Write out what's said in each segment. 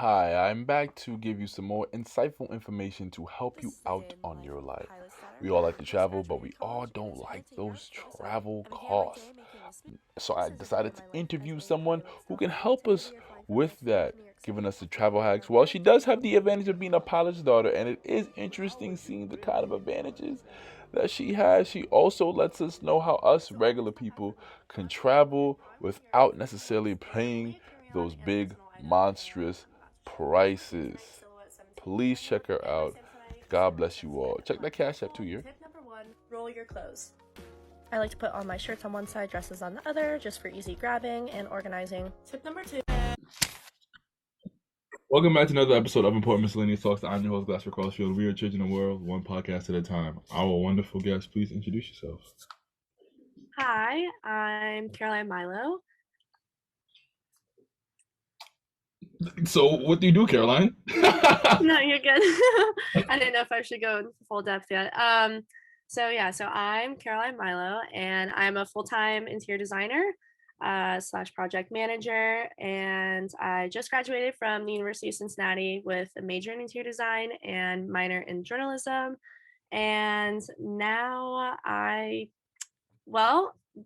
Hi, I'm back to give you some more insightful information to help you out on your life. We all like to travel, but we all don't like those travel costs. So I decided to interview someone who can help us with that, giving us the travel hacks. Well, she does have the advantage of being a pilot's daughter, and it is interesting seeing the kind of advantages that she has. She also lets us know how us regular people can travel without necessarily paying those big, monstrous prices. Please check her out. God bless you all. Check that cash app too, year. Tip number one, roll your clothes. I like to put all my shirts on one side, dresses on the other, just for easy grabbing and organizing. Tip number two. Welcome back to another episode of Important Miscellaneous Talks. I'm your host, Glass Crossfield. We are changing the world one podcast at a time. Our wonderful guest, please introduce yourself. Hi, I'm Caroline Milo. So, what do you do, Caroline? No, you're good. I didn't know if I should go into full depth yet. So I'm Caroline Milo, and I'm a full-time interior designer slash project manager, and I just graduated from the University of Cincinnati with a major in interior design and minor in journalism. And now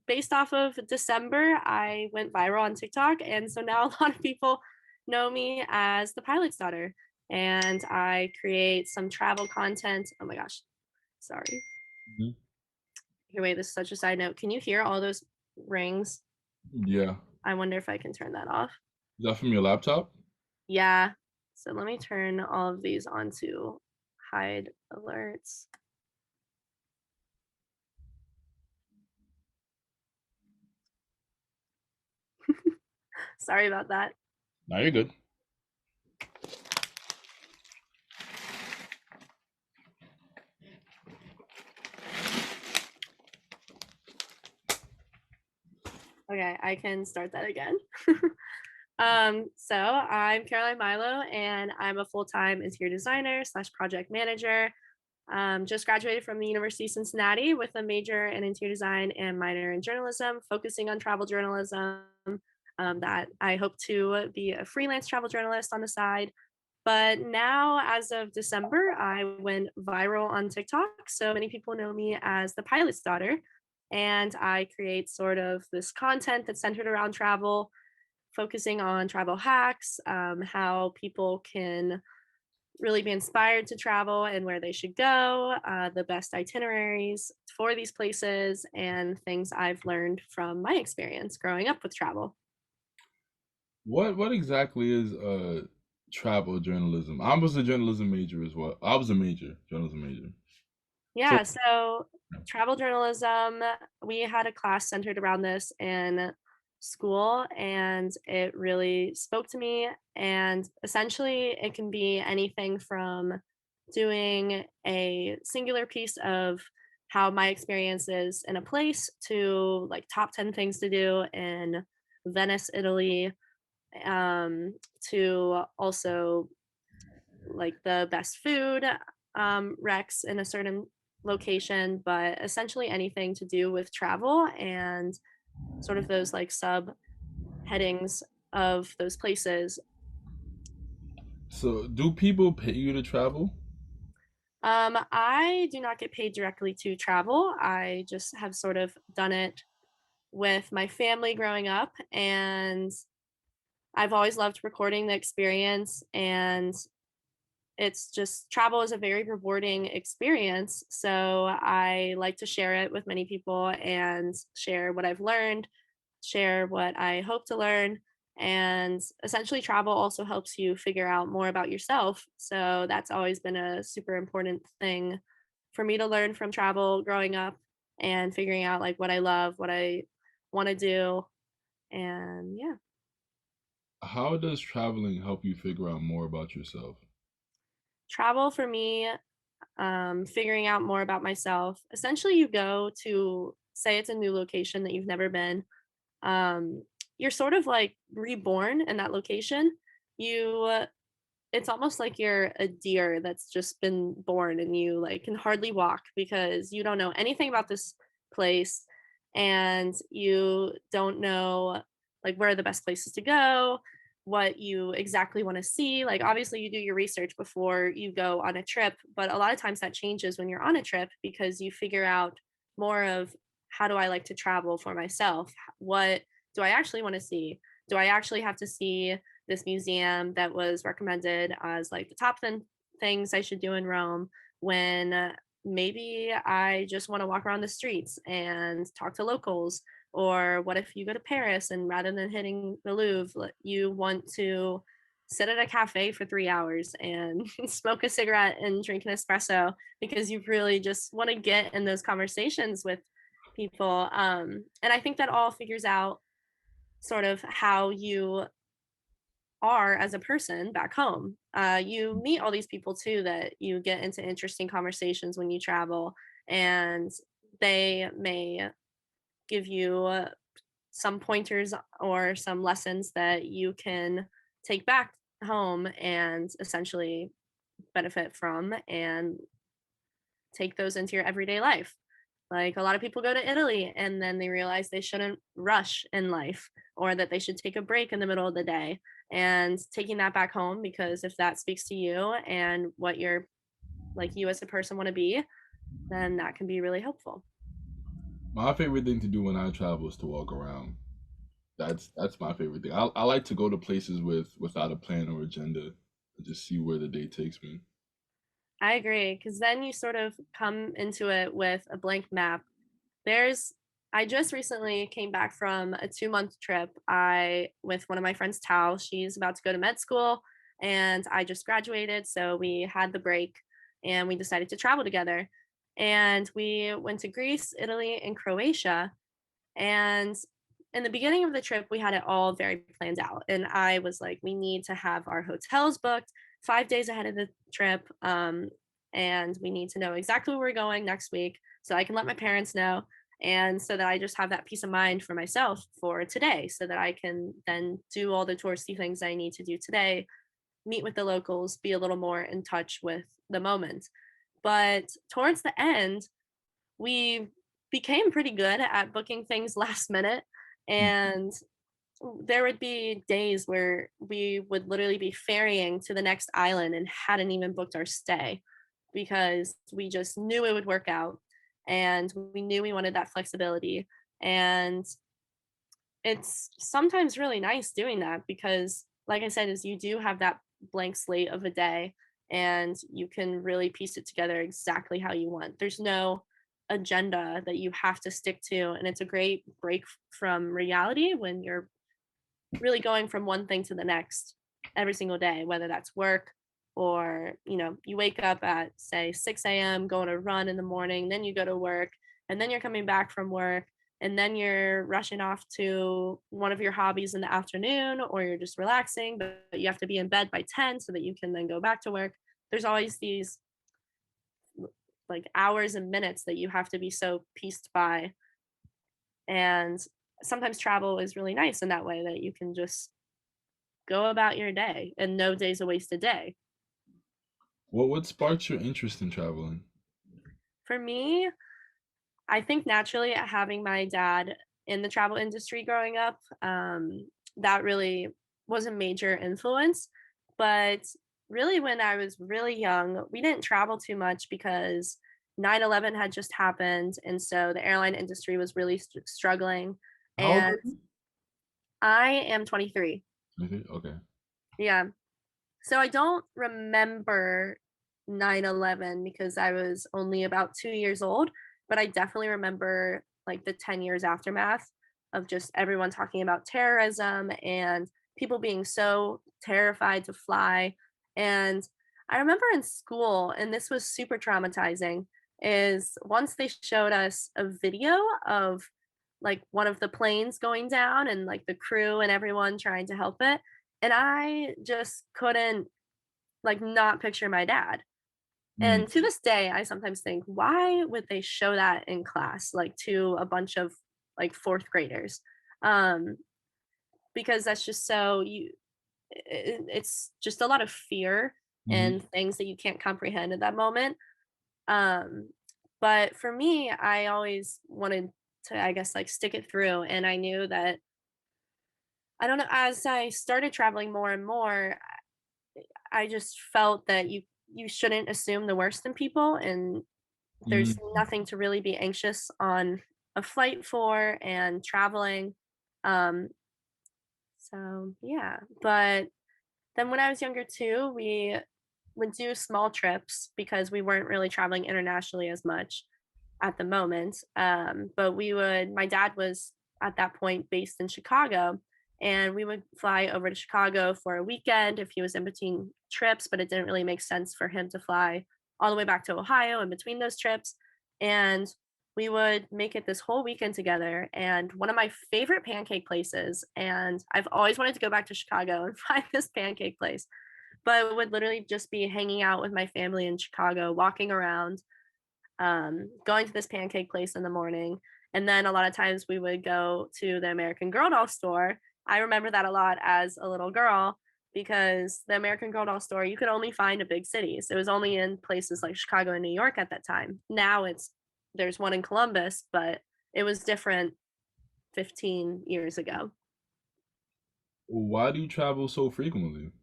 based off of December, I went viral on TikTok, and so now a lot of people know me as the pilot's daughter, and I create some travel content. Oh my gosh, sorry. Mhm. Here, wait, this is such a side note. Can you hear all those rings? Yeah. I wonder if I can turn that off. Is that from your laptop? Yeah. So let me turn all of these onto hide alerts. Sorry about that. No, you're good. Okay, I can start that again. So I'm Caroline Milo, and I'm a full-time interior designer slash project manager. Just graduated from the University of Cincinnati with a major in interior design and minor in journalism, focusing on travel journalism. That I hope to be a freelance travel journalist on the side. But now, as of December, I went viral on TikTok. So many people know me as the pilot's daughter. And I create sort of this content that's centered around travel, focusing on travel hacks, how people can really be inspired to travel and where they should go, the best itineraries for these places, and things I've learned from my experience growing up with travel. What exactly is travel journalism? I was a journalism major as well. I was a journalism major. So Yeah, so travel journalism, we had a class centered around this in school, and it really spoke to me. And essentially, it can be anything from doing a singular piece of how my experience is in a place to like top 10 things to do in Venice, Italy, to also like the best food recs in a certain location, but essentially anything to do with travel and sort of those like sub headings of those places. so do people pay you to travel? I do not get paid directly to travel. I just have sort of done it with my family growing up, and I've always loved recording the experience, and it's just travel is a very rewarding experience. So I like to share it with many people and share what I've learned, share what I hope to learn. And essentially, travel also helps you figure out more about yourself. So that's always been a super important thing for me to learn from travel growing up and figuring out like what I love, what I want to do. And yeah. How does traveling help you figure out more about yourself? Travel for me, figuring out more about myself. Essentially, you go to say it's a new location that you've never been. Um, you're sort of like reborn in that location. You, it's almost like you're a deer that's just been born and you like can hardly walk because you don't know anything about this place, and you don't know like where are the best places to go, what you exactly want to see. Like, obviously, you do your research before you go on a trip, but a lot of times that changes when you're on a trip because you figure out more of how do I like to travel for myself? What do I actually want to see? Do I actually have to see this museum that was recommended as like the top 10 things I should do in Rome when maybe I just want to walk around the streets and talk to locals? Or what if you go to Paris and rather than hitting the Louvre, you want to sit at a cafe for 3 hours and smoke a cigarette and drink an espresso because you really just want to get in those conversations with people. And I think that all figures out sort of how you are as a person back home. You meet all these people too that you get into interesting conversations when you travel, and they may give you some pointers or some lessons that you can take back home and essentially benefit from and take those into your everyday life. Like a lot of people go to Italy and then they realize they shouldn't rush in life or that they should take a break in the middle of the day and taking that back home because if that speaks to you and what you're like you as a person want to be, then that can be really helpful. My favorite thing to do when I travel is to walk around. That's my favorite thing. I like to go to places without a plan or agenda, and just see where the day takes me. I agree because then you sort of come into it with a blank map. There's I just recently came back from a 2-month trip. I with one of my friends, Tao. She's about to go to med school, and I just graduated, so we had the break, and we decided to travel together. And we went to Greece, Italy, and Croatia. And in the beginning of the trip, we had it all very planned out. And I was like, we need to have our hotels booked 5 days ahead of the trip. And we need to know exactly where we're going next week so I can let my parents know. And so that I just have that peace of mind for myself for today so that I can then do all the touristy things I need to do today, meet with the locals, be a little more in touch with the moment. But towards the end, we became pretty good at booking things last minute, and there would be days where we would literally be ferrying to the next island and hadn't even booked our stay because we just knew it would work out and we knew we wanted that flexibility. And it's sometimes really nice doing that because like I said is you do have that blank slate of a day and you can really piece it together exactly how you want. There's no agenda that you have to stick to and it's a great break from reality when you're really going from one thing to the next every single day, whether that's work or, you wake up at say 6 a.m., going to run in the morning, then you go to work, and then you're coming back from work, and then you're rushing off to one of your hobbies in the afternoon, or you're just relaxing, but you have to be in bed by 10 so that you can then go back to work. There's always these like hours and minutes that you have to be so pieced by. And sometimes travel is really nice in that way that you can just go about your day and no day's a wasted day. What sparked your interest in traveling? For me, I think naturally having my dad in the travel industry growing up, that really was a major influence. But really, when I was really young, we didn't travel too much because 9/11 had just happened. And so the airline industry was really struggling. How old And are you? I am 23. Okay. Yeah. So I don't remember 9/11 because I was only about 2 years old, but I definitely remember, like, the 10 years aftermath of just everyone talking about terrorism and people being so terrified to fly, and I remember in school, and this was super traumatizing, is once they showed us a video of, like, one of the planes going down and, like, the crew and everyone trying to help it, and I just couldn't, like, not picture my dad. Mm. And to this day, I sometimes think, "Why would they show that in class, like, to a bunch of, like, 4th graders?" Um, because that's just so it's just a lot of fear Hmm. and things that you can't comprehend at that moment. Um, but for me, I always wanted to, I guess, like, stick it through, and I knew that I don't know, as I started traveling more and more, I just felt that you shouldn't assume the worst in people, and there's Mm. nothing to really be anxious on a flight for and traveling. Um, so yeah, but then when I was younger too, we would do small trips because we weren't really traveling internationally as much at the moment. But my dad was at that point based in Chicago, and we would fly over to Chicago for a weekend if he was in between trips, but it didn't really make sense for him to fly all the way back to Ohio in between those trips. And we would make it this whole weekend together. And one of my favorite pancake places, and I've always wanted to go back to Chicago and find this pancake place, but it would literally just be hanging out with my family in Chicago, walking around, going to this pancake place in the morning. And then a lot of times we would go to the American Girl doll store. I remember that a lot as a little girl because the American Girl doll store you could only find in big cities. It was only in places like Chicago and New York at that time. Now there's one in Columbus, but it was different 15 years ago. Why do you travel so frequently?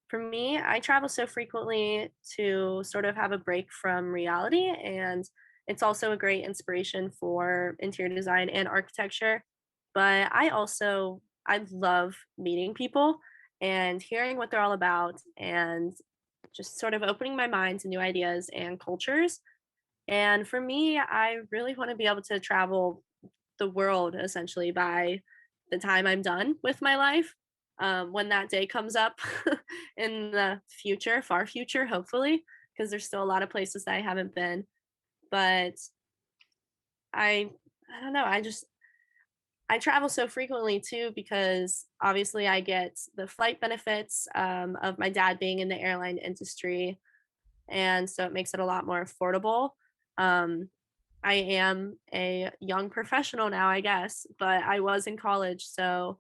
For me, I travel so frequently to sort of have a break from reality, and it's also a great inspiration for interior design and architecture. But I love meeting people and hearing what they're all about and just sort of opening my mind to new ideas and cultures. And for me, I really want to be able to travel the world essentially by the time I'm done with my life. When that day comes up in the future, far future, hopefully, because there's still a lot of places that I haven't been. But I, I don't know. I travel so frequently too because obviously I get the flight benefits of my dad being in the airline industry, and so it makes it a lot more affordable. Um, I am a young professional now, I guess, but I was in college, so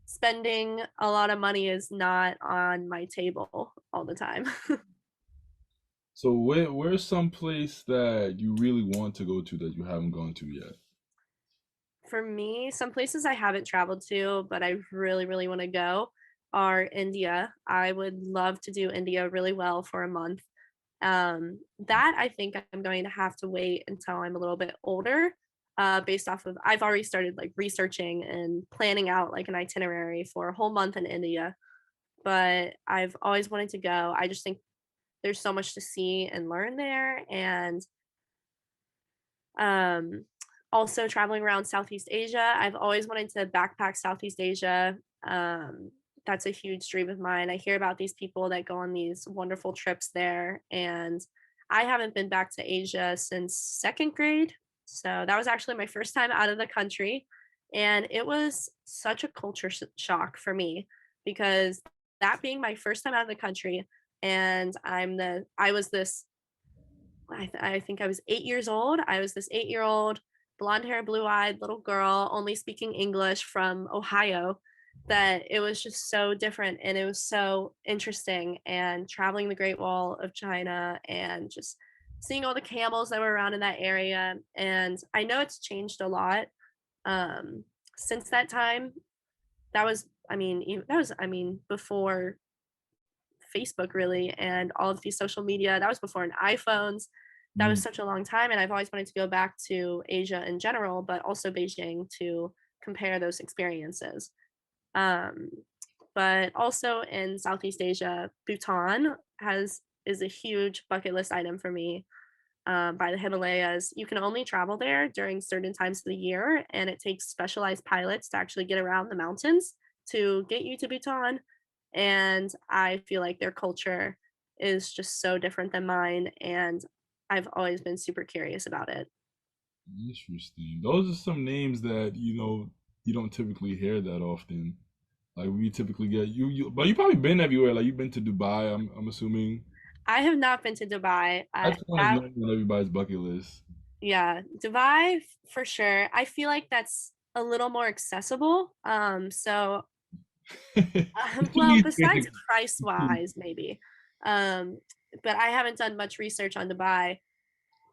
spending a lot of money is not on my table all the time. So where's some place that you really want to go to that you haven't gone to yet? For me, some places I haven't traveled to, but I really, really want to go are India. I would love to do India really well for a month. That I think I'm going to have to wait until I'm a little bit older, based off of I've already started like researching and planning out like an itinerary for a whole month in India. But I've always wanted to go. I just think there's so much to see and learn there, and um, also traveling around Southeast Asia. I've always wanted to backpack Southeast Asia. That's a huge dream of mine. I hear about these people that go on these wonderful trips there, and I haven't been back to Asia since second grade. So that was actually my first time out of the country. And it was such a culture shock for me because that being my first time out of the country, and I was this I think I was 8 years old. I was this 8-year-old, blonde hair, blue-eyed little girl only speaking English from Ohio, that it was just so different, and it was so interesting, and traveling the Great Wall of China and just seeing all the camels that were around in that area, and I know it's changed a lot, um, since that time. That was I mean, before Facebook really and all of these social media. That was before an iPhones. That was Mm. such a long time, and I've always wanted to go back to Asia in general, but also Beijing to compare those experiences. Um, but also in Southeast Asia, Bhutan has is a huge bucket list item for me. By the Himalayas, you can only travel there during certain times of the year, and it takes specialized pilots to actually get around the mountains to get you to Bhutan. And I feel like their culture is just so different than mine, and I've always been super curious about it. Interesting. Those are some names that you don't typically hear that often. Like we typically get but you probably been everywhere. Like you've been to Dubai. I'm assuming I have not been to Dubai. that's one that's That known on everybody's bucket list. Yeah, Dubai for sure. I feel like that's a little more accessible. It's too Well, easy. besides price wise, maybe. Um, but I haven't done much research on Dubai.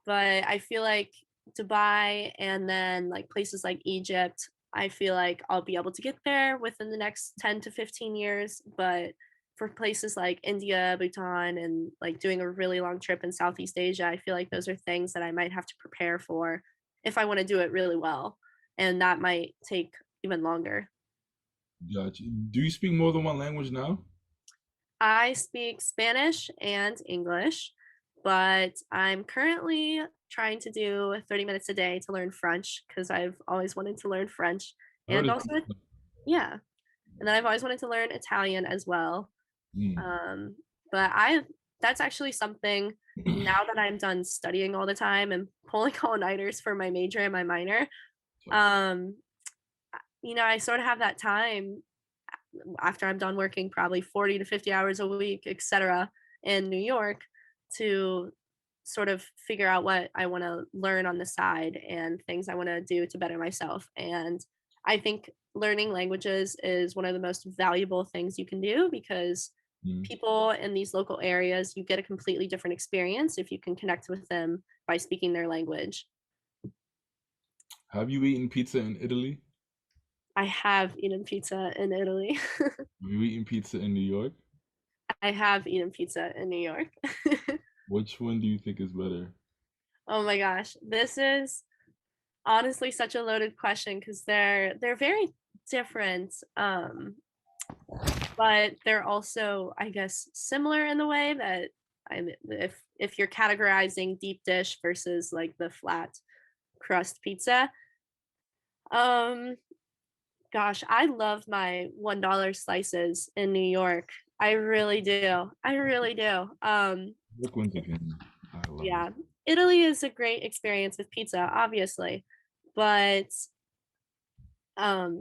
But I feel like Dubai and then like places like Egypt. I feel like I'll be able to get there within the next 10 to 15 years, but for places like India, Bhutan, and like doing a really long trip in Southeast Asia, I feel like those are things that I might have to prepare for if I want to do it really well. And that might take even longer. Gotcha. Do you speak more than one language now? I speak Spanish and English, but I'm currently trying to do 30 minutes a day to learn French because I've always wanted to learn French. I heard And it's. also, yeah. And then I've always wanted to learn Italian as well. Mm. Um, but I that's actually something now that I'm done studying all the time and pulling all-nighters for my major and my minor. Um, I sort of have that time after I'm done working probably 40 to 50 hours a week, etc., in New York to sort of figure out what I want to learn on the side and things I want to do to better myself. And I think learning languages is one of the most valuable things you can do because Mm. people in these local areas, you get a completely different experience if you can connect with them by speaking their language. Have you eaten pizza in Italy? I have eaten pizza in Italy. Have you eaten pizza in New York? I have eaten pizza in New York. Which one do you think is better? Oh my gosh, this is honestly such a loaded question because they're very different, but they're also, I guess, similar in the way that if you're categorizing deep dish versus like the flat crust pizza. Um, Gosh, I love my $1 slices in New York. I really do. I really do. Which one's again? I love it. Yeah, Italy is a great experience with pizza, obviously, but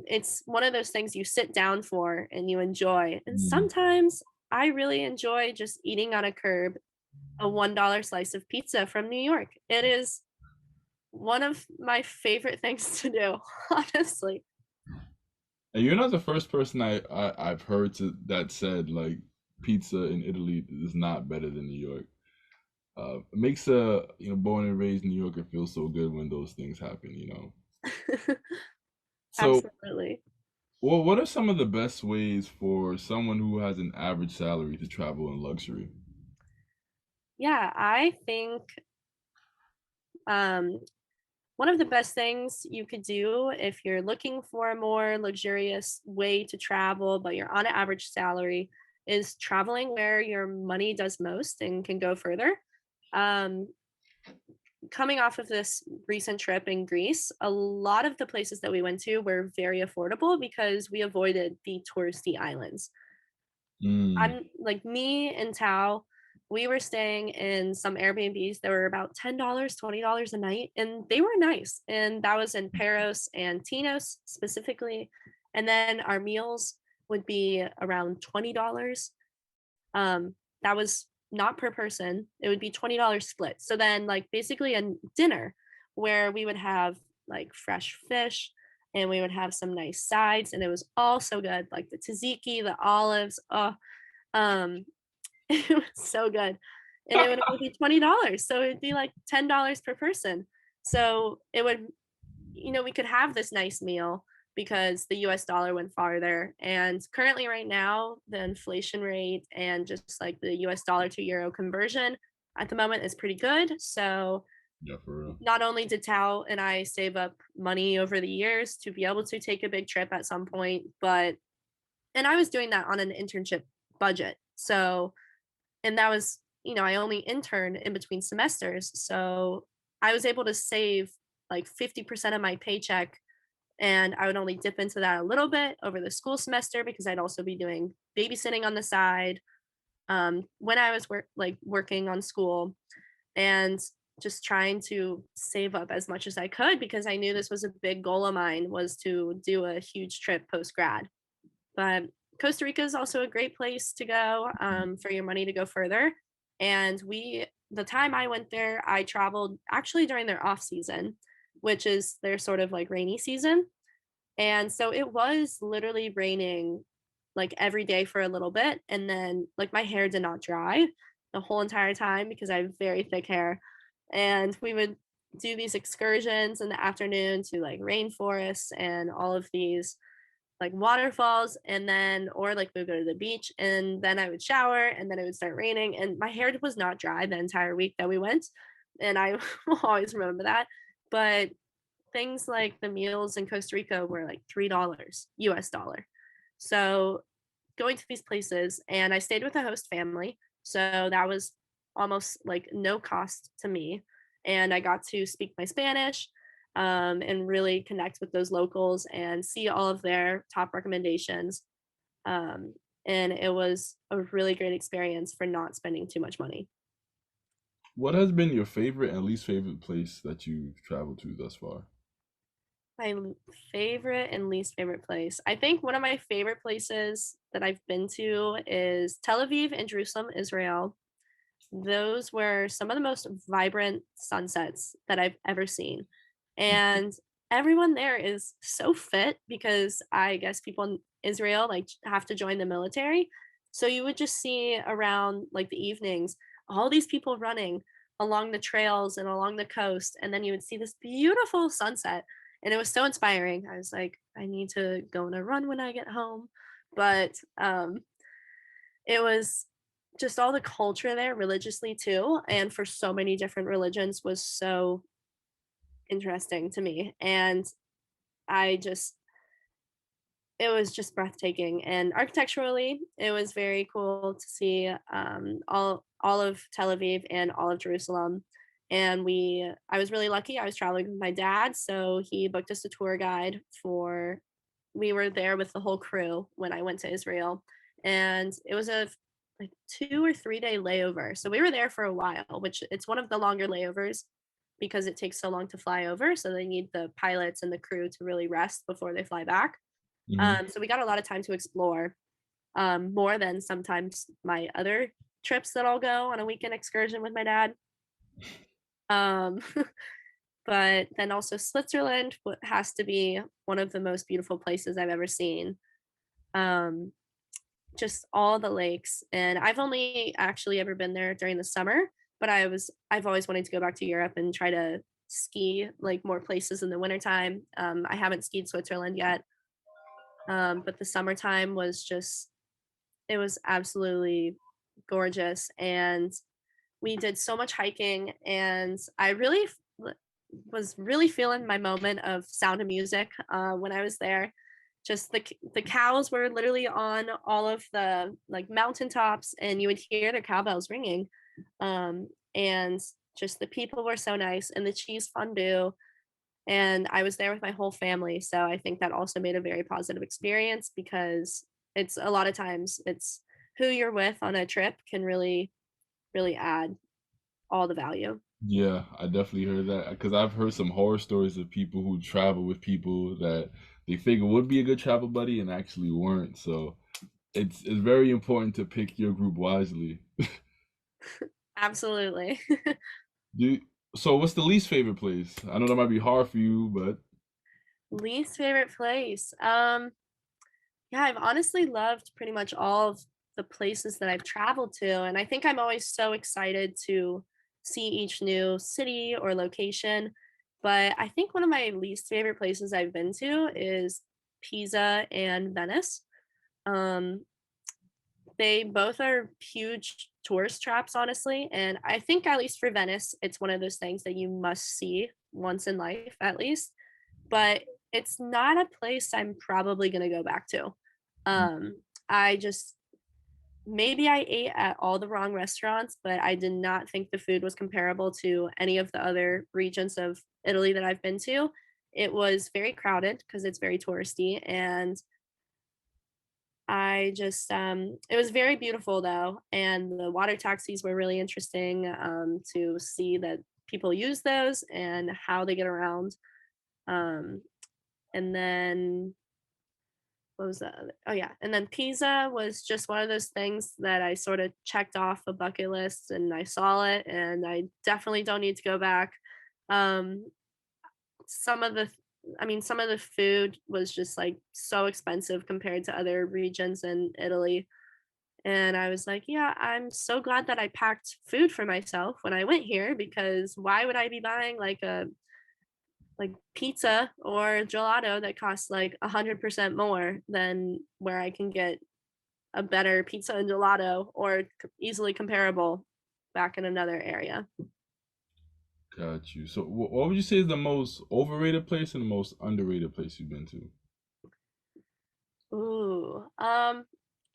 it's one of those things you sit down for and you enjoy. And Mm. sometimes I really enjoy just eating on a curb a $1 slice of pizza from New York. It is one of my favorite things to do, honestly. And you're not the first person I've heard that said like pizza in Italy is not better than New York. It makes a born and raised New Yorker feel so good when those things happen. So, Absolutely. well, what are some of the best ways for someone who has an average salary to travel in luxury? Yeah, I think um, one of the best things you could do if you're looking for a more luxurious way to travel, but you're on an average salary, is traveling where your money does most and can go further. Um, Coming off of this recent trip in Greece, a lot of the places that we went to were very affordable because we avoided the touristy islands. Mm. I'm like me and Tao, we were staying in some Airbnbs that were about $10, $20 a night, and they were nice. And that was in Paros and Tinos specifically. And then our meals would be around $20. That was not per person. It would be $20 split. So then like basically a dinner where we would have like fresh fish and we would have some nice sides and it was all so good like the tzatziki, the olives. Oh, um, it was so good. And it would only be $20. So it'd be like $10 per person. So it would, we could have this nice meal because the US dollar went farther. And currently, right now, the inflation rate and just like the US dollar to euro conversion at the moment is pretty good. So Yeah, for real. not only did Tao and I save up money over the years to be able to take a big trip at some point, and I was doing that on an internship budget. So and that was, I only interned in between semesters. So I was able to save like 50% of my paycheck. And I would only dip into that a little bit over the school semester because I'd also be doing babysitting on the side when I was working on school and just trying to save up as much as I could because I knew this was a big goal of mine was to do a huge trip post grad. But Costa Rica is also a great place to go for your money to go further. And the time I went there, I traveled actually during their off season, which is their sort of like rainy season. And so it was literally raining like every day for a little bit. And then like my hair did not dry the whole entire time because I have very thick hair. And we would do these excursions in the afternoon to like rainforests and all of these like waterfalls, and then or like we would go to the beach, and then I would shower, and then it would start raining, and my hair was not dry the entire week that we went, and I will always remember that. But things like the meals in Costa Rica were like $3 US dollar. So going to these places, and I stayed with a host family, so that was almost like no cost to me, and I got to speak my Spanish, and really connect with those locals and see all of their top recommendations. Um, and it was a really great experience for not spending too much money. What has been your favorite and least favorite place that you've traveled to thus far? My favorite and least favorite place. I think one of my favorite places that I've been to is Tel Aviv and Jerusalem, Israel. Those were some of the most vibrant sunsets that I've ever seen. And everyone there is so fit because I guess people in Israel like have to join the military. So you would just see around like the evenings all these people running along the trails and along the coast, and then you would see this beautiful sunset, and it was so inspiring. I was like, I need to go on a run when I get home. But it was just all the culture there religiously too, and for so many different religions was so interesting to me. And I just it was just breathtaking. And architecturally, it was very cool to see all of Tel Aviv and all of Jerusalem. And I was really lucky. I was traveling with my dad, so he booked us a tour guide for we were there with the whole crew when I went to Israel. And it was a like 2 or 3 day layover. So we were there for a while, which it's one of the longer layovers because it takes so long to fly over. So they need the pilots and the crew to really rest before they fly back. Hmm. So we got a lot of time to explore, more than sometimes my other trips that I'll go on a weekend excursion with my dad. Um, but then also Switzerland has to be one of the most beautiful places I've ever seen. Um, just all the lakes, and I've only actually ever been there during the summer, but I've always wanted to go back to Europe and try to ski like more places in the wintertime. I haven't skied Switzerland yet, but the summertime was just it was absolutely gorgeous, and we did so much hiking, and I really was really feeling my moment of Sound of Music when I was there. Just the cows were literally on all of the like mountaintops, and you would hear their cowbells ringing, and just the people were so nice, and the cheese fondue, and I was there with my whole family, so I think that also made a very positive experience because it's a lot of times it's who you're with on a trip can really add all the value. Yeah, I definitely heard that because I've heard some horror stories of people who travel with people that they figure would be a good travel buddy and actually weren't. So it's very important to pick your group wisely. Absolutely. Do so. What's the least favorite place? I know that might be hard for you, but Least favorite place. Yeah, I've honestly loved pretty much all of the places that I've traveled to, and I think I'm always so excited to see each new city or location. But I think one of my least favorite places I've been to is Pisa and Venice. Um, they both are huge tourist traps, honestly, and I think at least for Venice, it's one of those things that you must see once in life at least, but it's not a place I'm probably gonna go back to. I just maybe I ate at all the wrong restaurants, but I did not think the food was comparable to any of the other regions of Italy that I've been to. It was very crowded because it's very touristy, and I just it was very beautiful though, and the water taxis were really interesting, to see that people use those and how they get around. Um, and then what was that? Oh yeah, and then Pisa was just one of those things that I sort of checked off a bucket list, and I saw it, and I definitely don't need to go back. Um, some of the some of the food was just like so expensive compared to other regions in Italy. And I was like, yeah, I'm so glad that I packed food for myself when I went here because why would I be buying like a like pizza or gelato that costs like 100% more than where I can get a better pizza and gelato or easily comparable back in another area. Got you. So, what would you say is the most overrated place and the most underrated place you've been to? Ooh,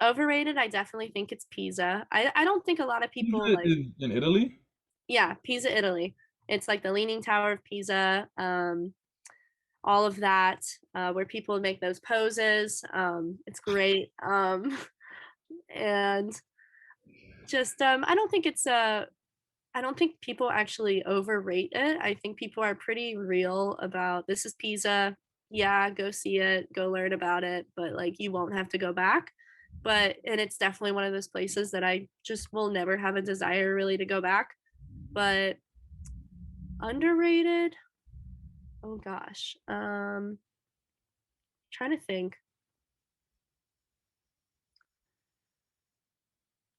overrated. I definitely think it's Pisa. I don't think a lot of people Pizza like, is in Italy. yeah, Pisa, Italy. It's like the Leaning Tower of Pisa. All of that, where people make those poses. It's great. And just I don't think it's a I don't think people actually overrate it. I think people are pretty real about this is Pisa. Yeah, go see it, go learn about it, but like you won't have to go back. But and it's definitely one of those places that I just will never have a desire really to go back. But underrated? Oh gosh. Trying to think.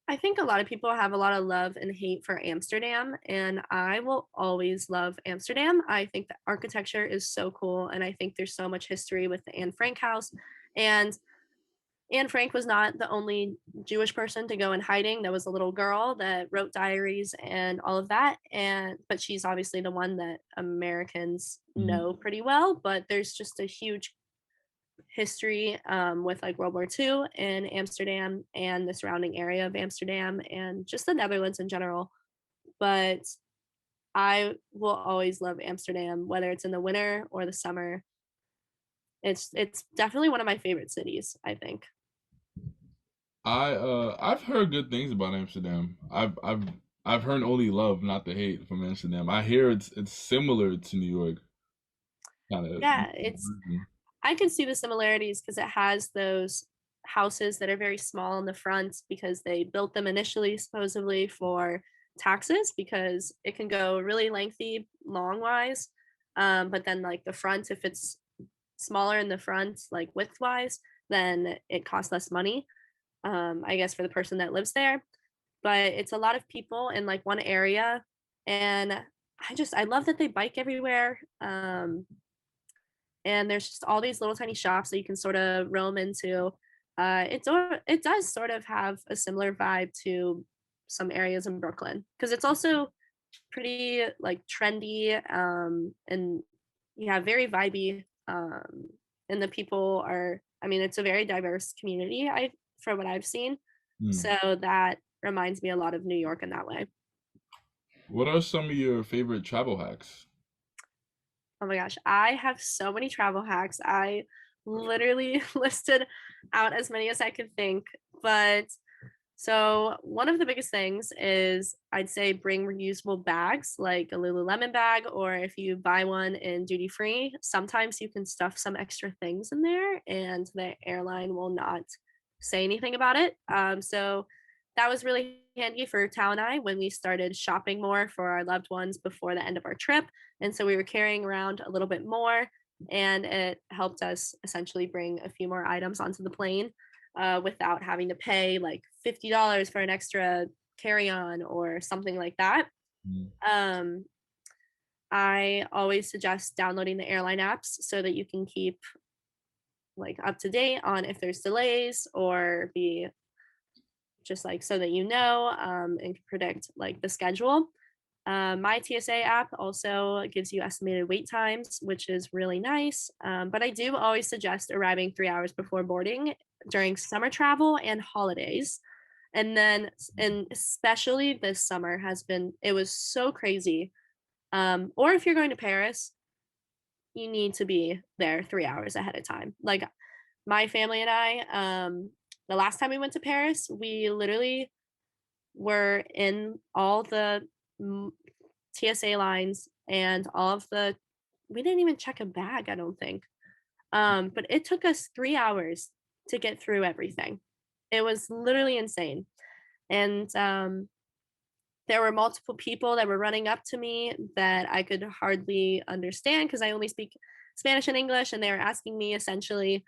I think a lot of people have a lot of love and hate for Amsterdam, and I will always love Amsterdam. I think the architecture is so cool, and I think there's so much history with the Anne Frank house. And Anne Frank was not the only Jewish person to go in hiding. There was a little girl that wrote diaries and all of that. And but she's obviously the one that Americans Mm. know pretty well. But there's just a huge history with like World War II in Amsterdam and the surrounding area of Amsterdam and just the Netherlands in general. But I will always love Amsterdam, whether it's in the winter or the summer. It's definitely one of my favorite cities, I think. I've heard good things about Amsterdam. I've heard only love, not the hate from Amsterdam. I hear it's similar to New York, kind of. Yeah, it's I can see the similarities because it has those houses that are very small in the front because they built them initially supposedly for taxes because it can go really lengthy long wise. But then like the front, if it's smaller in the front, like width wise, then it costs less money. I guess for the person that lives there. But it's a lot of people in like one area. And I love that they bike everywhere. And there's just all these little tiny shops that you can sort of roam into. It does sort of have a similar vibe to some areas in Brooklyn because it's also pretty like trendy and yeah, very vibey. And the people are, I mean, it's a very diverse community. I from what I've seen, Mm. so that reminds me a lot of New York in that way. What are some of your favorite travel hacks? Oh my gosh, I have so many travel hacks. I literally listed out as many as I could think. But so, one of the biggest things is I'd say bring reusable bags like a Lululemon bag, or if you buy one in duty free, sometimes you can stuff some extra things in there and the airline will not say anything about it. So, that was really handy for Tao and I when we started shopping more for our loved ones before the end of our trip. And so we were carrying around a little bit more, and it helped us essentially bring a few more items onto the plane without having to pay like $50 for an extra carry on or something like that. Mm. Um, I always suggest downloading the airline apps so that you can keep like up to date on if there's delays or be just like so that you know and can predict like the schedule. My TSA app also gives you estimated wait times, which is really nice. But I do always suggest arriving 3 hours before boarding during summer travel and holidays. And then, and especially this summer has been, it was so crazy. Or if you're going to Paris, you need to be there 3 hours ahead of time. Like my family and I, the last time we went to Paris, we literally were in all the TSA lines and all of the we didn't even check a bag, I don't think. But it took us 3 hours to get through everything. It was literally insane. And there were multiple people that were running up to me that I could hardly understand because I only speak Spanish and English, and they were asking me essentially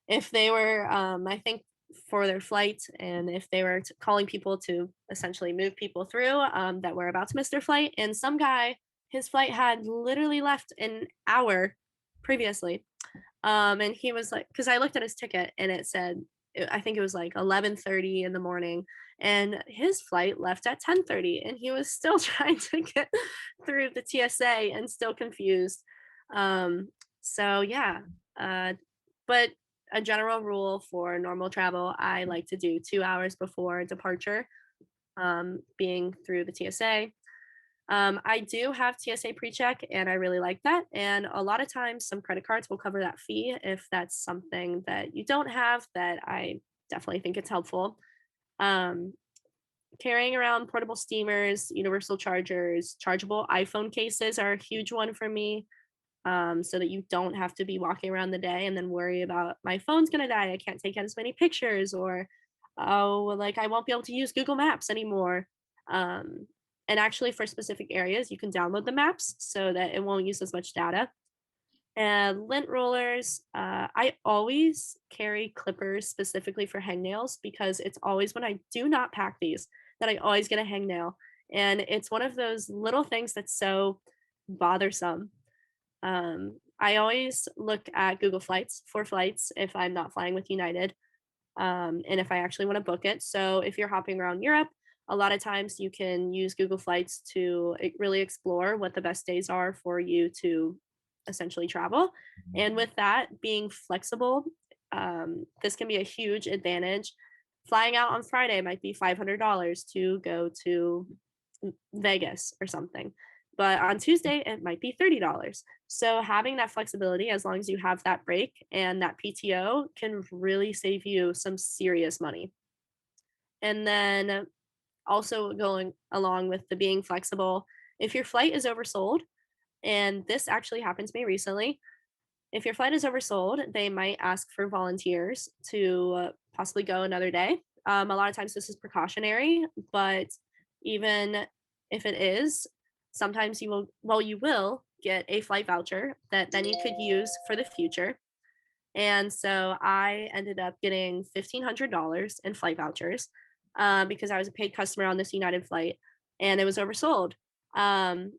if they were, I think for their flight, and if they were calling people to essentially move people through that were about to miss their flight. And some guy, his flight had literally left an hour previously. And he was like, because I looked at his ticket and it said, I think it was like 11:30 in the morning, and his flight left at 10:30, and he was still trying to get through the TSA and still confused. Um, so yeah, but a general rule for normal travel, I like to do 2 hours before departure, being through the TSA. I do have TSA PreCheck, and I really like that. And a lot of times, some credit cards will cover that fee if that's something that you don't have. That I definitely think it's helpful. Um, Carrying around portable steamers, universal chargers, chargeable iPhone cases are a huge one for me. So that you don't have to be walking around the day and then worry about my phone's gonna die. I can't take as many pictures, or oh, like I won't be able to use Google Maps anymore. Um, and actually, for specific areas, you can download the maps so that it won't use as much data. And lint rollers, I always carry clippers specifically for hangnails because it's always when I do not pack these that I always get a hangnail. And it's one of those little things that's so bothersome. I always look at Google Flights for flights if I'm not flying with United, and if I actually want to book it. So if you're hopping around Europe, a lot of times you can use Google Flights to really explore what the best days are for you to essentially travel. And with that being flexible, this can be a huge advantage. Flying out on Friday might be $500 to go to Vegas or something. But on Tuesday, it might be $30. So having that flexibility, as long as you have that break and that PTO, can really save you some serious money. And then also going along with the being flexible, if your flight is oversold, and this actually happened to me recently, if your flight is oversold, they might ask for volunteers to possibly go another day. A lot of times this is precautionary, but even if it is, sometimes you will get a flight voucher that then you could use for the future. And so I ended up getting $1,500 in flight vouchers because I was a paid customer on this United flight and it was oversold. Um,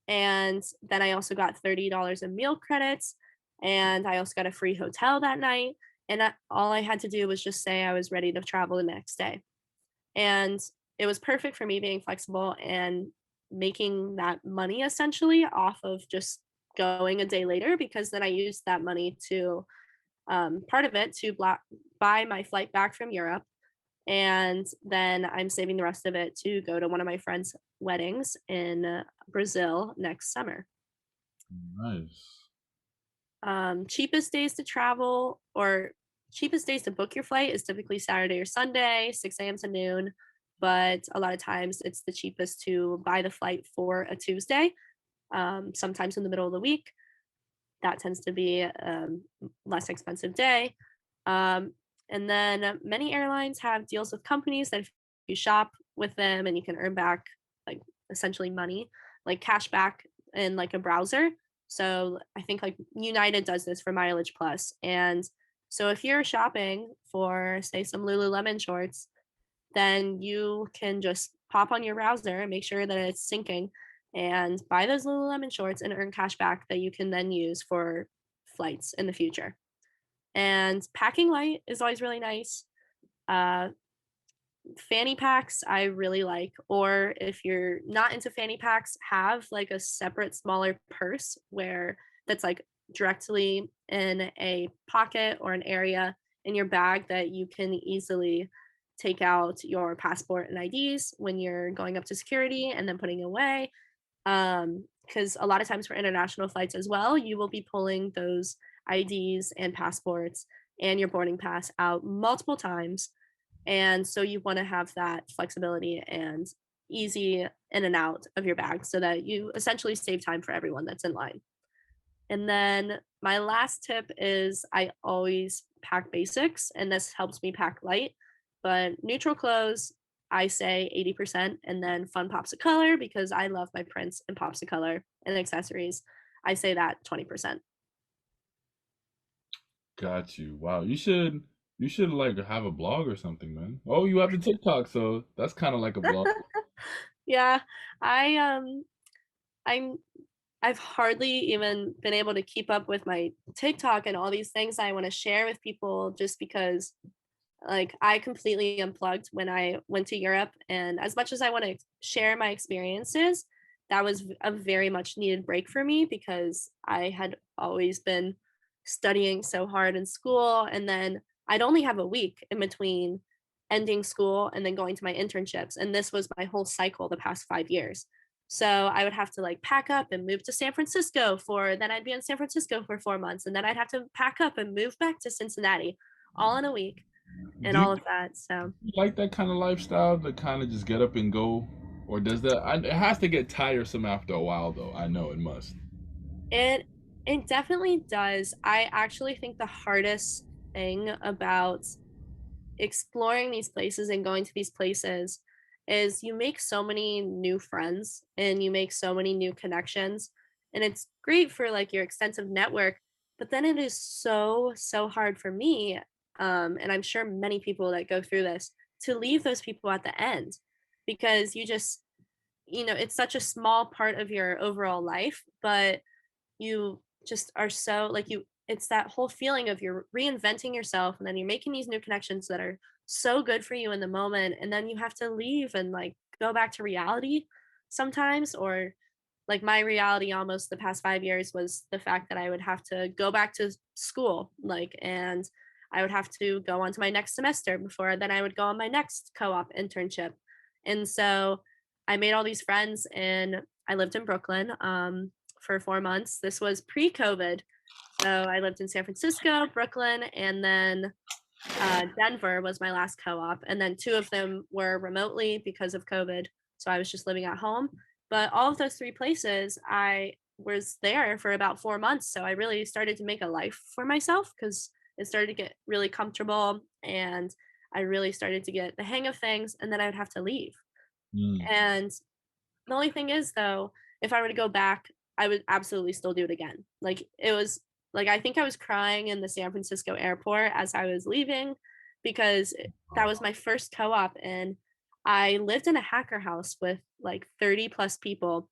and then I also got $30 in meal credits, and I also got a free hotel that night. And all I had to do was just say I was ready to travel the next day. And it was perfect for me being flexible and making that money essentially off of just going a day later, because then I used that money to part of it to buy my flight back from Europe, and then I'm saving the rest of it to go to one of my friends' weddings in Brazil next summer. Nice. Cheapest days to travel, or cheapest days to book your flight, is typically Saturday or Sunday, 6 a.m. to noon. But a lot of times it's the cheapest to buy the flight for a Tuesday, sometimes in the middle of the week. That tends to be a less expensive day. Um, and then many airlines have deals with companies that if you shop with them and you can earn back like essentially money, like cash back in like a browser. So I think like United does this for Mileage Plus. And so if you're shopping for say some Lululemon shorts, then you can just pop on your browser and make sure that it's syncing and buy those Lululemon shorts and earn cash back that you can then use for flights in the future. And packing light is always really nice. Uh, Fanny packs I really like, or if you're not into fanny packs, have like a separate smaller purse where that's like directly in a pocket or an area in your bag that you can easily take out your passport and IDs when you're going up to security and then putting it away. Because a lot of times for international flights as well, you will be pulling those IDs and passports and your boarding pass out multiple times, and so you want to have that flexibility and easy in and out of your bag so that you essentially save time for everyone that's in line. And then my last tip is I always pack basics, and this helps me pack light. But neutral clothes, I say 80%, and then fun pops of color because I love my prints and pops of color and accessories. I say that 20%. Got you. Wow. You should. You should like have a blog or something, man. Oh, you have the TikTok, so that's kind of like a blog. Yeah, I I'm I've hardly even been able to keep up with my TikTok and all these things I want to share with people just because like I completely unplugged when I went to Europe, and as much as I want to share my experiences, that was a very much needed break for me because I had always been studying so hard in school, and then I'd only have a week in between ending school and then going to my internships, and this was my whole cycle the past 5 years. So I would have to like pack up and move to San Francisco for then I'd be in San Francisco for 4 months, and then I'd have to pack up and move back to Cincinnati all in a week and Do you all of that. So like that kind of lifestyle to kind of just get up and go, or does that? It has to get tiresome after a while, though. I know it must. it it definitely does. I actually think the hardest thing about exploring these places and going to these places is you make so many new friends and you make so many new connections, and it's great for like your extensive network, but then it is so hard for me, and I'm sure many people that go through this, to leave those people at the end because you just it's such a small part of your overall life, but you just are so like it's that whole feeling of you're reinventing yourself and then you're making these new connections that are so good for you in the moment, and then you have to leave and like go back to reality sometimes, or like my reality almost the past 5 years was the fact that I would have to go back to school, like, and I would have to go on to my next semester before then I would go on my next co-op internship. And so I made all these friends and I lived in Brooklyn for 4 months. This was pre-COVID. So I lived in San Francisco, Brooklyn, and then Denver was my last co-op, and then 2 of them were remotely because of COVID, so I was just living at home. But all of those 3 places, I was there for about 4 months, so I really started to make a life for myself because it started to get really comfortable, and I really started to get the hang of things, and then I would have to leave. Mm. And the only thing is though, if I were to go back, I would absolutely still do it again. Like it was like I think I was crying in the San Francisco airport as I was leaving because that was my first co-op, and I lived in a hacker house with like 30 plus people,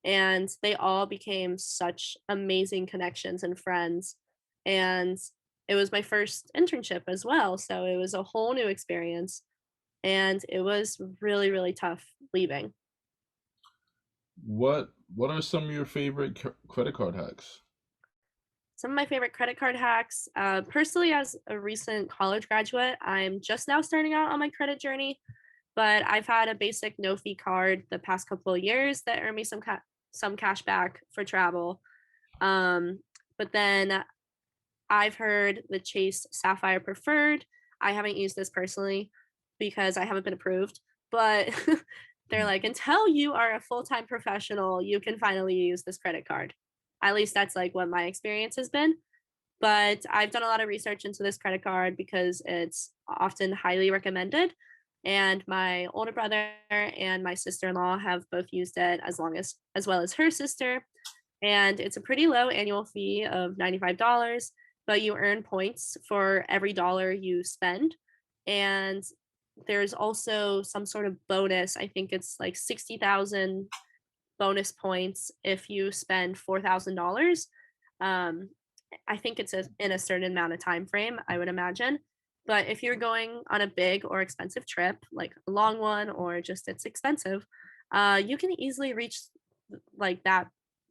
and they all became such amazing connections and friends. And it was my first internship as well, so it was a whole new experience, and it was really tough leaving. What are some of your favorite credit card hacks? Some of my favorite credit card hacks. Personally, as a recent college graduate, I'm just now starting out on my credit journey, but I've had a basic no fee card the past couple of years that earned me some cash back for travel. Um, but then I've heard the Chase Sapphire Preferred. I haven't used this personally because I haven't been approved, but they're like, until you are a full time professional, you can finally use this credit card. At least that's like what my experience has been. But I've done a lot of research into this credit card because it's often highly recommended. And my older brother and my sister-in-law have both used it as well as her sister. And it's a pretty low annual fee of $95, but you earn points for every dollar you spend. And there's also some sort of bonus. I think it's like 60,000 bonus points if you spend $4,000. Um, I think it's in a certain amount of time frame, I would imagine. But if you're going on a big or expensive trip, like a long one or just it's expensive, you can easily reach like that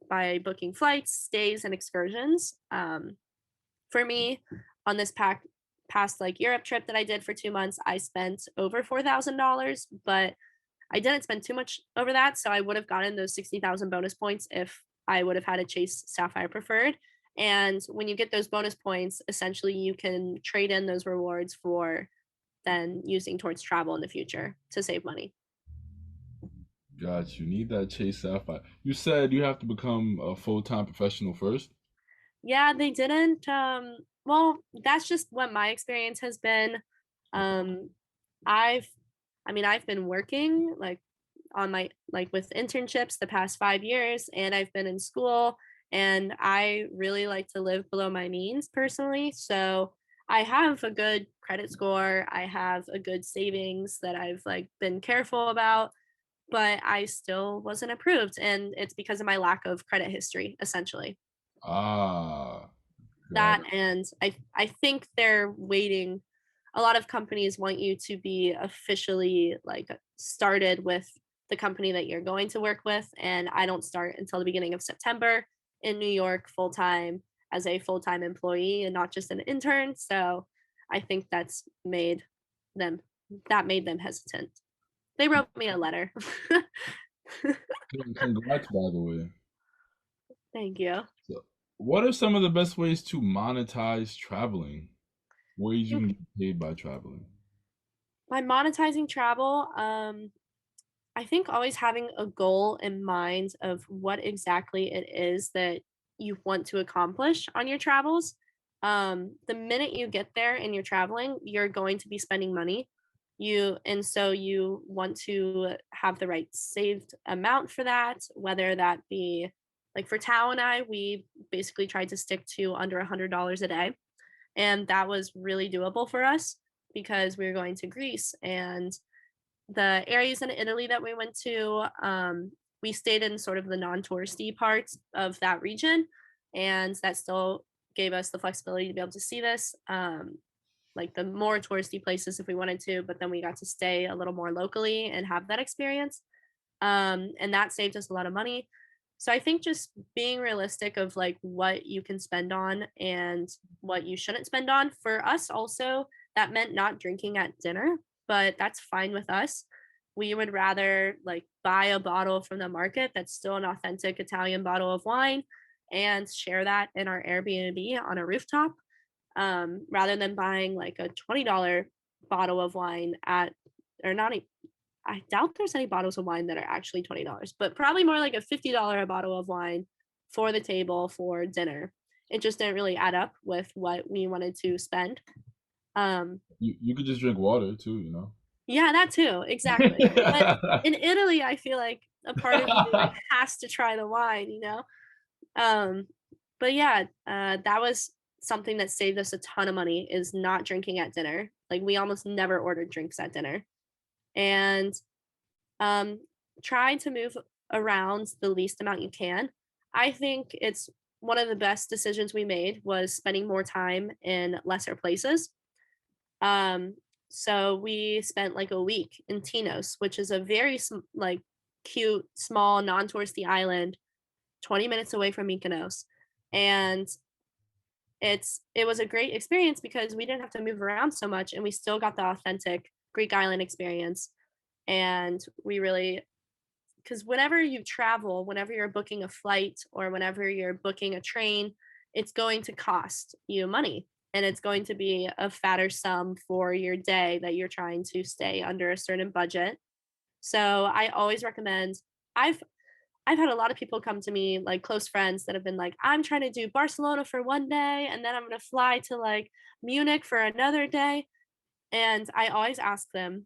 by booking flights, stays, and excursions. For me, on this past like Europe trip that I did for 2 months, I spent over $4,000, but I didn't spend too much over that, so I would have gotten those 60,000 bonus points if I would have had a Chase Sapphire Preferred. And when you get those bonus points, essentially you can trade in those rewards for then using towards travel in the future to save money. Got you. Need that Chase Sapphire. You said you have to become a full-time professional first. Yeah, they didn't. Well, that's just what my experience has been. Okay. Um, I've, I mean, I've been working like on my like with internships the past 5 years, and I've been in school, and I really like to live below my means personally. So I have a good credit score. I have a good savings that I've like been careful about, but I still wasn't approved. And it's because of my lack of credit history, essentially. Ah, got That it. and I think they're waiting. A lot of companies want you to be officially like started with the company that you're going to work with. And I don't start until the beginning of September in New York full time as a full time employee and not just an intern. So I think them made them hesitant. They wrote me a letter. Congrats, by the way. Thank you. So, what are some of the best ways to monetize traveling? Ways you can get paid by traveling? By monetizing travel, I think always having a goal in mind of what exactly it is that you want to accomplish on your travels. The minute you get there and you're traveling, you're going to be spending money. So you want to have the right saved amount for that, whether that be like for Tao and I, we basically tried to stick to under $100 a day. And that was really doable for us because we were going to Greece and the areas in Italy that we went to, we stayed in sort of the non-touristy parts of that region, and that still gave us the flexibility to be able to see this, like the more touristy places if we wanted to, but then we got to stay a little more locally and have that experience. And that saved us a lot of money. So I think just being realistic of like what you can spend on and what you shouldn't spend on. For us also, that meant not drinking at dinner, but that's fine with us. We would rather like buy a bottle from the market that's still an authentic Italian bottle of wine and share that in our Airbnb on a rooftop, rather than buying like a $20 bottle of wine at, or not I doubt there's any bottles of wine that are actually $20, but probably more like a $50 a bottle of wine for the table for dinner. It just didn't really add up with what we wanted to spend. Um, You could just drink water too, you know. yeah, that too, exactly. But in Italy, I feel like a part of you like has to try the wine, you know. Um, but yeah, that was something that saved us a ton of money is not drinking at dinner. Like we almost never ordered drinks at dinner, and um, try to move around the least amount you can. I think it's one of the best decisions we made was spending more time in lesser places. Um, so we spent like a week in Tinos, which is a very like cute, small, non-touristy island, 20 minutes away from Mykonos, and it was a great experience because we didn't have to move around so much, and we still got the authentic Greek island experience. And we really because whenever you travel, whenever you're booking a flight or whenever you're booking a train, it's going to cost you money and it's going to be a fatter sum for your day that you're trying to stay under a certain budget. So I always recommend I've I've had a lot of people come to me like close friends that have been like I'm trying to do Barcelona for one day and then I'm going to fly to like Munich for another day, and I always ask them,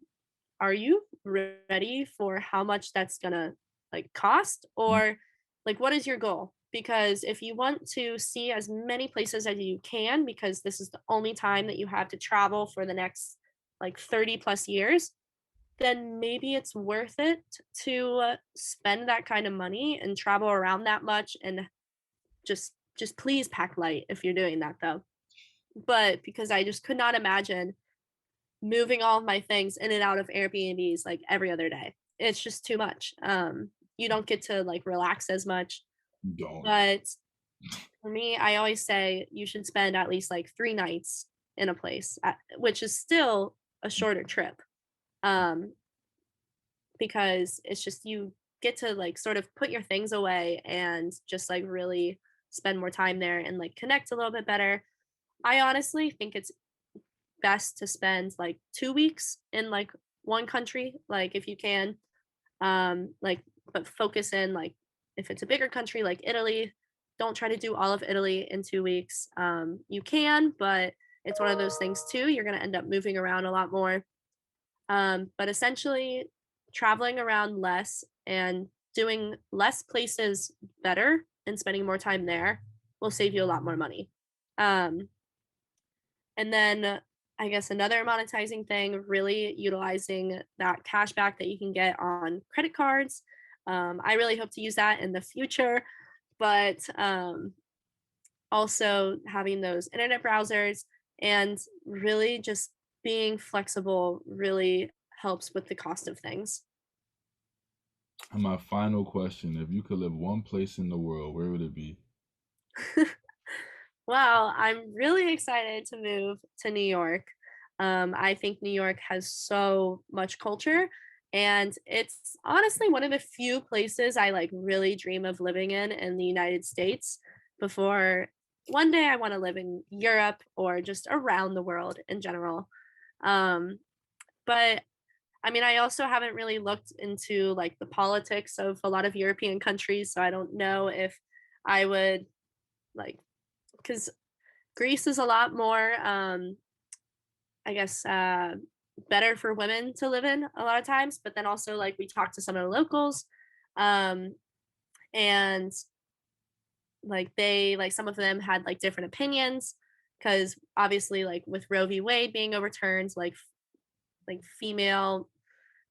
are you ready for how much that's gonna like cost, or like what is your goal? Because if you want to see as many places as you can because this is the only time that you have to travel for the next like 30 plus years, then maybe it's worth it to spend that kind of money and travel around that much, and just please pack light if you're doing that though. But because I just could not imagine moving all of my things in and out of Airbnbs like every other day. It's just too much. You don't get to like relax as much. Don't. But for me, I always say you should spend at least like 3 nights in a place, which is still a shorter trip. Um, because it's just you get to like sort of put your things away and just like really spend more time there and like connect a little bit better. I honestly think it's best to spend like 2 weeks in like one country, like if you can, like but focus in like if it's a bigger country like Italy, don't try to do all of Italy in 2 weeks. You can, but it's one of those things too, you're going to end up moving around a lot more. But essentially traveling around less and doing less places better and spending more time there will save you a lot more money. um, And then I guess another monetizing thing, really utilizing that cash back that you can get on credit cards. I really hope to use that in the future, but also having those internet browsers and really just being flexible really helps with the cost of things. And my final question, if you could live one place in the world, where would it be? Well, I'm really excited to move to New York. I think New York has so much culture, and it's honestly one of the few places I like really dream of living in the United States before one day I want to live in Europe or just around the world in general. Um, but I mean, I also haven't really looked into like the politics of a lot of European countries, so I don't know if I would like because Greece is a lot more, I guess, better for women to live in a lot of times. But then also, like, we talked to some of the locals, um, and like some of them had like different opinions because obviously, like with Roe v. Wade being overturned, like female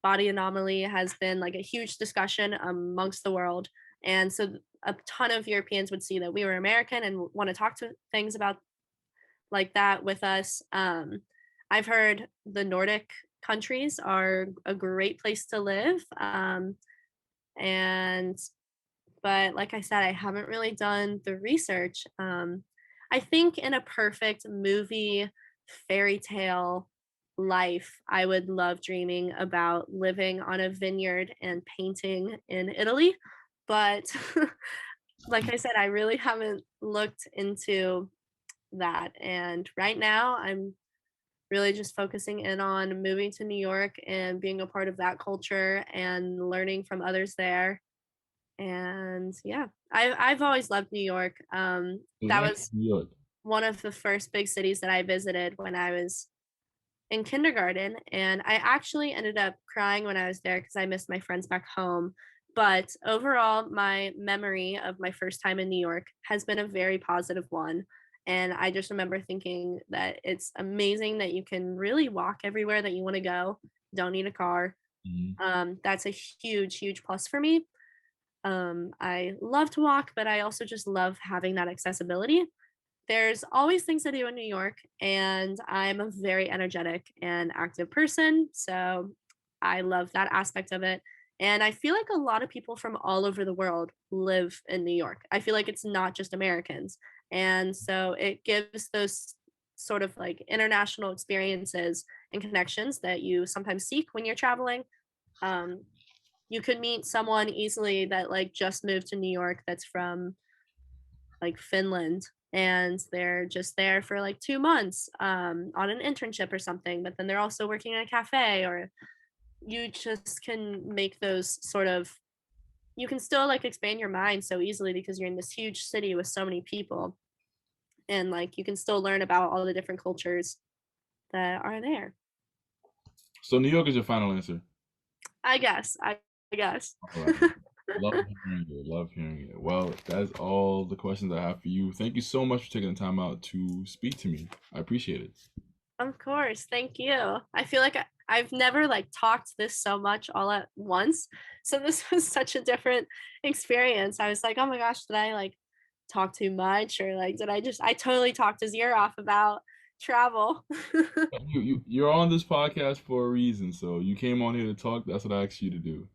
body anomaly has been like a huge discussion amongst the world, and so a ton of Europeans would see that we were American and want to talk to things about like that with us. I've heard the Nordic countries are a great place to live. And but like I said, I haven't really done the research. I think in a perfect movie fairy tale life, I would love dreaming about living on a vineyard and painting in Italy. But like I said, I really haven't looked into that. And right now, I'm really just focusing in on moving to New York and being a part of that culture and learning from others there. And yeah, I've always loved New York. So That that's was New York. one of the first big cities that I visited when I was in kindergarten, and I actually ended up crying when I was there because I missed my friends back home. But overall, my memory of my first time in New York has been a very positive one. And I just remember thinking that it's amazing that you can really walk everywhere that you want to go. Don't need a car. Mhm. That's a huge, huge plus for me. I love to walk, but I also just love having that accessibility. There's always things to do in New York, and I'm a very energetic and active person. So I love that aspect of it. And I feel like a lot of people from all over the world live in New York. I feel like it's not just Americans. And so it gives those sort of like international experiences and connections that you sometimes seek when you're traveling. Um, you could meet someone easily that like just moved to New York that's from like Finland, and they're just there for like 2 months on an internship or something, but then they're also working in a cafe, or you just can make those sort of you can still like expand your mind so easily because you're in this huge city with so many people, and like you can still learn about all the different cultures that are there. So New York is your final answer. I guess. All right. Love hearing it. Love hearing it. Well, that's all the questions I have for you. Thank you so much for taking the time out to speak to me. I appreciate it. Of course, thank you. I feel like I've never like talked this so much all at once. So this was such a different experience. I was like, oh my gosh, did I like talk too much, or like did I totally talked his ear off about travel. You're on this podcast for a reason, so you came on here to talk. That's what I asked you to do.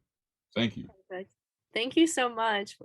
Thank you. Perfect. Thank you so much.